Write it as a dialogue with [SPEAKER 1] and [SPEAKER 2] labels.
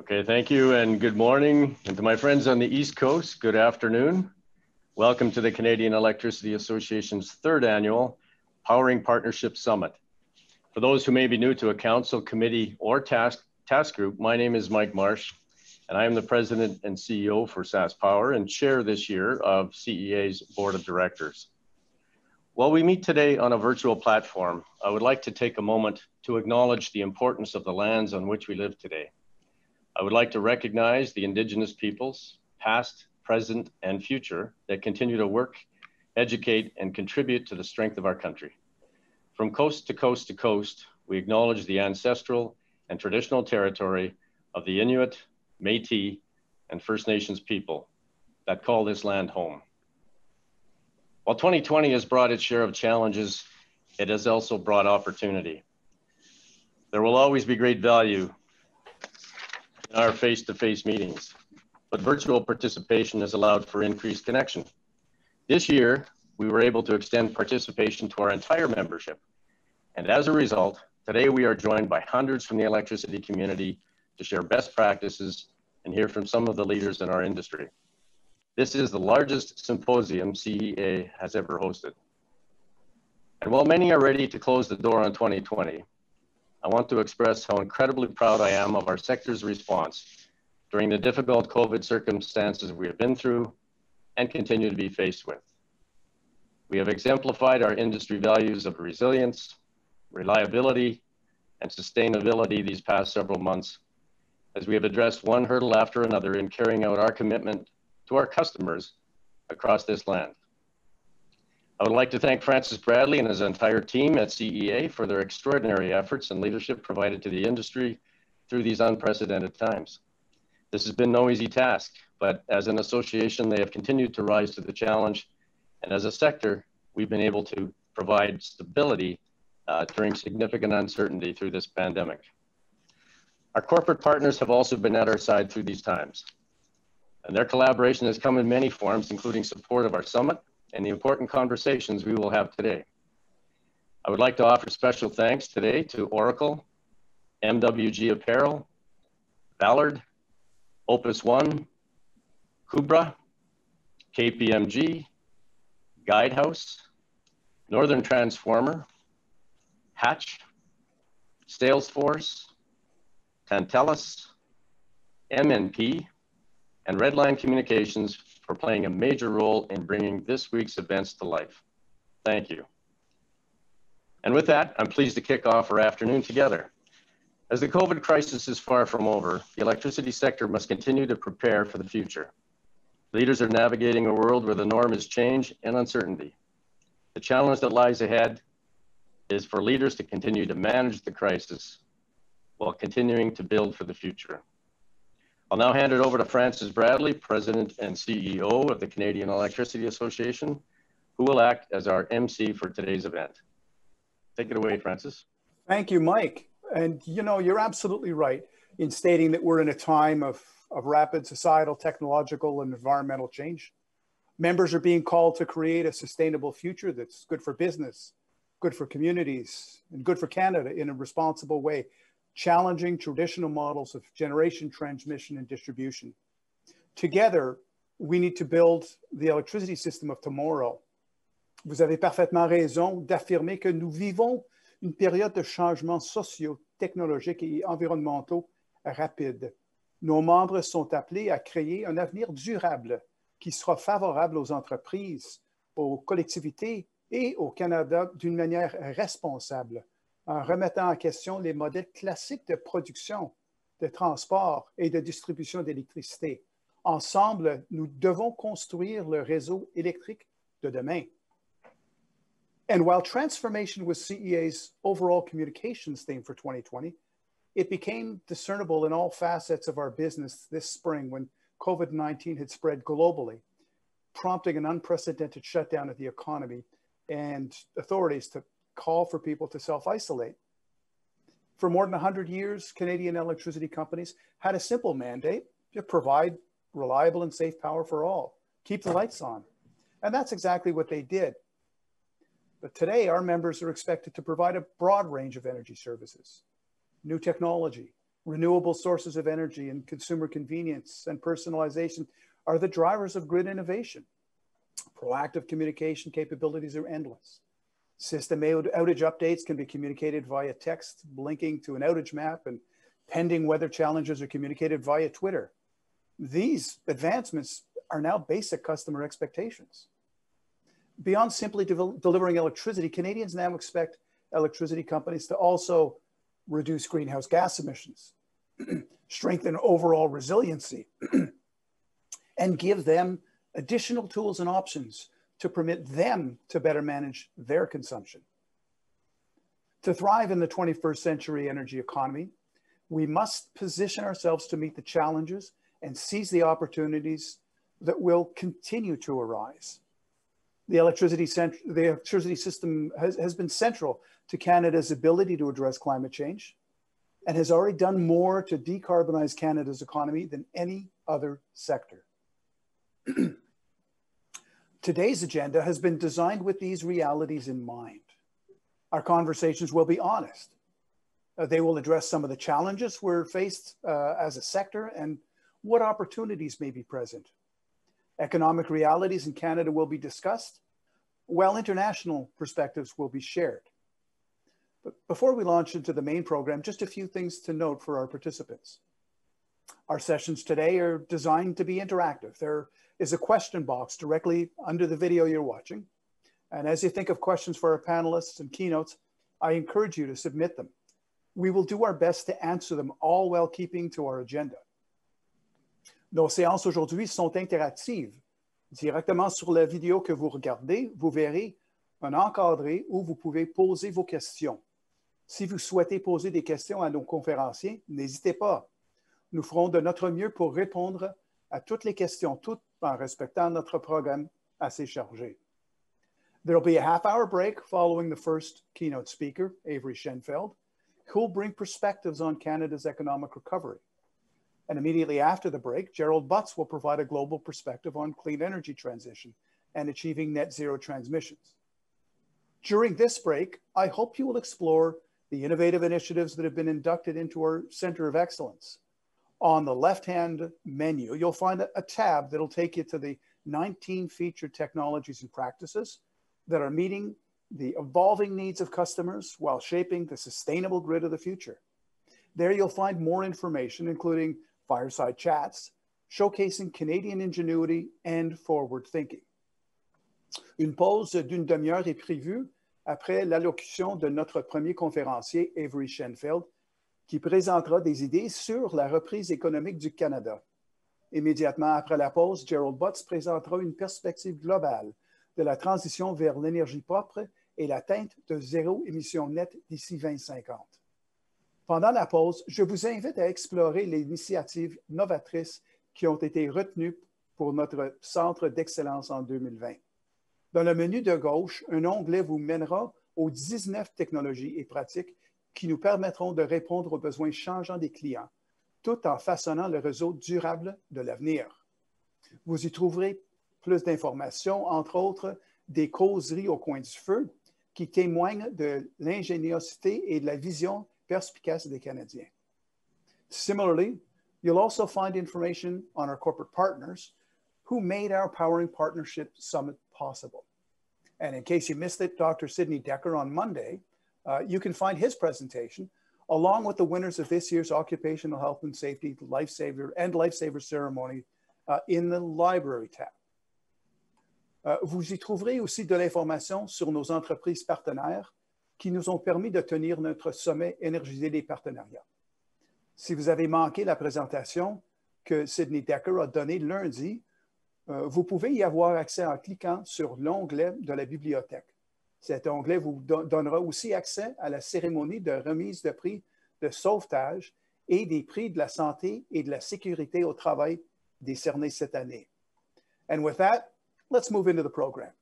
[SPEAKER 1] Okay, thank you and good morning. And to my friends on the East Coast, good afternoon. Welcome to the Canadian Electricity Association's third annual Powering Partnership Summit. For those who may be new to a council, committee, or task group, my name is Mike Marsh, and I am the President and CEO for SaskPower and Chair this year of CEA's Board of Directors. While we meet today on a virtual platform, I would like to take a moment to acknowledge the importance of the lands on which we live today. I would like to recognize the Indigenous peoples, past, present, and future, that continue to work, educate, and contribute to the strength of our country. From coast to coast to coast, we acknowledge the ancestral and traditional territory of the Inuit, Métis, and First Nations people that call this land home. While 2020 has brought its share of challenges, it has also brought opportunity. There will always be great value in our face-to-face meetings, but virtual participation has allowed for increased connection. This year, we were able to extend participation to our entire membership. And as a result, today we are joined by hundreds from the electricity community to share best practices and hear from some of the leaders in our industry. This is the largest symposium CEA has ever hosted. And while many are ready to close the door on 2020, I want to express how incredibly proud I am of our sector's response during the difficult COVID circumstances we have been through and continue to be faced with. We have exemplified our industry values of resilience, reliability, and sustainability these past several months, as we have addressed one hurdle after another in carrying out our commitment to our customers across this land. I would like to thank Francis Bradley and his entire team at CEA for their extraordinary efforts and leadership provided to the industry through these unprecedented times. This has been no easy task, but as an association, they have continued to rise to the challenge. And as a sector, we've been able to provide stability during significant uncertainty through this pandemic. Our corporate partners have also been at our side through these times. And their collaboration has come in many forms, including support of our summit and the important conversations we will have today. I would like to offer special thanks today to Oracle, MWG Apparel, Ballard, Opus One, Kubra, KPMG, Guidehouse, Northern Transformer, Hatch, Salesforce, Tantalus, MNP, and Redline Communications for playing a major role in bringing this week's events to life. Thank you. And with that, I'm pleased to kick off our afternoon together. As the COVID crisis is far from over, the electricity sector must continue to prepare for the future. Leaders are navigating a world where the norm is change and uncertainty. The challenge that lies ahead is for leaders to continue to manage the crisis while continuing to build for the future. I'll now hand it over to Francis Bradley, President and CEO of the Canadian Electricity Association, who will act as our MC for today's event. Take it away, Francis.
[SPEAKER 2] Thank you, Mike. And you know, you're absolutely right in stating that we're in a time of rapid societal, technological, and environmental change. Members are being called to create a sustainable future that's good for business, good for communities, and good for Canada in a responsible way, challenging traditional models of generation, transmission, and distribution. Together, we need to build the electricity system of tomorrow. Vous avez parfaitement raison d'affirmer que nous vivons une période de changements sociaux, technologiques et environnementaux rapides. Nos membres sont appelés à créer un avenir durable qui sera favorable aux entreprises, aux collectivités et au Canada d'une manière responsable, en remettant en question les modèles classiques de production, de transport et de distribution d'électricité. Ensemble, nous devons construire le réseau électrique de demain. And while transformation was CEA's overall communications theme for 2020, it became discernible in all facets of our business this spring when COVID-19 had spread globally, prompting an unprecedented shutdown of the economy and authorities to call for people to self-isolate. For more than 100 years, Canadian electricity companies had a simple mandate to provide reliable and safe power for all, keep the lights on. And that's exactly what they did. But today, our members are expected to provide a broad range of energy services, new technology, Renewable sources of energy and consumer convenience and personalization are the drivers of grid innovation. Proactive communication capabilities are endless. System outage updates can be communicated via text, blinking to an outage map, and pending weather challenges are communicated via Twitter. These advancements are now basic customer expectations. Beyond simply delivering electricity, Canadians now expect electricity companies to also reduce greenhouse gas emissions, strengthen overall resiliency, and give them additional tools and options to permit them to better manage their consumption. To thrive in the 21st century energy economy, we must position ourselves to meet the challenges and seize the opportunities that will continue to arise. The electricity system has been central to Canada's ability to address climate change and has already done more to decarbonize Canada's economy than any other sector. Today's agenda has been designed with these realities in mind. Our conversations will be honest. They will address some of the challenges we're faced as a sector and what opportunities may be present. Economic realities in Canada will be discussed, while international perspectives will be shared. But before we launch into the main program, just a few things to note for our participants. Our sessions today are designed to be interactive. There is a question box directly under the video you're watching. And as you think of questions for our panelists and keynotes, I encourage you to submit them. We will do our best to answer them, all while keeping to our agenda. Nos séances aujourd'hui sont interactives. Directement sur la vidéo que vous regardez, vous verrez un encadré où vous pouvez poser vos questions. Si vous souhaitez poser des questions à nos conférenciers, n'hésitez pas. Nous ferons de notre mieux pour répondre à toutes les questions, tout en respectant notre programme assez chargé. There will be a half-hour break following the first keynote speaker, Avery Schenfeld, who will bring perspectives on Canada's economic recovery. And immediately after the break, Gerald Butts will provide a global perspective on clean energy transition and achieving net zero transmissions. During this break, I hope you will explore the innovative initiatives that have been inducted into our Center of Excellence. On the left-hand menu, you'll find a tab that'll take you to the 19 featured technologies and practices that are meeting the evolving needs of customers while shaping the sustainable grid of the future. There you'll find more information, including fireside chats, showcasing Canadian ingenuity and forward thinking. Une pause d'une demi-heure est prévue après l'allocution de notre premier conférencier, Avery Schenfeld, qui présentera des idées sur la reprise économique du Canada. Immédiatement après la pause, Gerald Butts présentera une perspective globale de la transition vers l'énergie propre et l'atteinte de zéro émission nette d'ici 2050. Pendant la pause, je vous invite à explorer les initiatives novatrices qui ont été retenues pour notre Centre d'Excellence en 2020. Dans le menu de gauche, un onglet vous mènera aux 19 technologies et pratiques qui nous permettront de répondre aux besoins changeants des clients, tout en façonnant le réseau durable de l'avenir. Vous y trouverez plus d'informations, entre autres des causeries au coin du feu qui témoignent de l'ingéniosité et de la vision perspicace des Canadiens. Similarly, you'll also find information on our corporate partners who made our Powering Partnership Summit possible. And in case you missed it, Dr. Sidney Decker on Monday, you can find his presentation along with the winners of this year's Occupational Health and Safety Lifesaver Ceremony in the Library tab. Vous y trouverez aussi de l'information sur nos entreprises partenaires qui nous ont permis de tenir notre sommet énergiser des partenariats. Si vous avez manqué la présentation que Sidney Decker a donnée lundi, vous pouvez y avoir accès en cliquant sur l'onglet de la bibliothèque. Cet onglet vous donnera aussi accès à la cérémonie de remise de prix de sauvetage et des prix de la santé et de la sécurité au travail décernés cette année. And with that, let's move into the program.